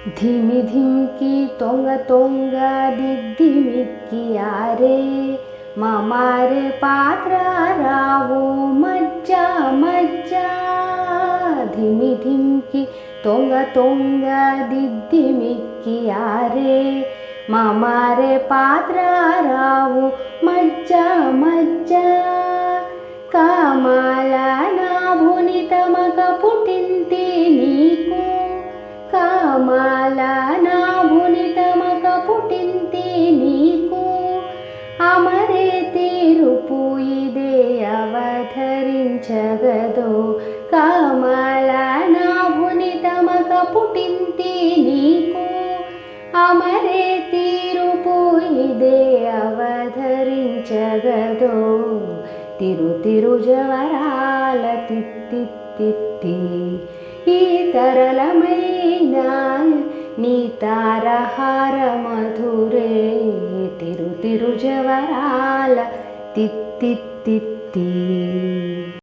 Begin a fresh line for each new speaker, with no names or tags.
ధిమిధింకి తొంగ తొంగ దిద్దిమిక్కియారే మామారే పాత్ర రావు మజ్జ మజ్జ. ధిమిధింకి తొంగ తొంగ దిద్దిమిక్కియారే మామారే పాత్ర రావు మజ్జ మజ్జ. కామాల నాభుని తమక పుట్టింతి నీకు కామాల నాభుని తమక పుట్టింతి నీకు. అమరే తీరుపు ఇదే అవధరించగదో కామాల నాభుని తమక పుట్టింతి నీకు. అమరే తీరుపు ఇదే అవధరించగదో తిరు జవరాల తిత్తి. ఈ తరళమైన నీ తారహార మధురే తిరు జవరాల తిత్తి.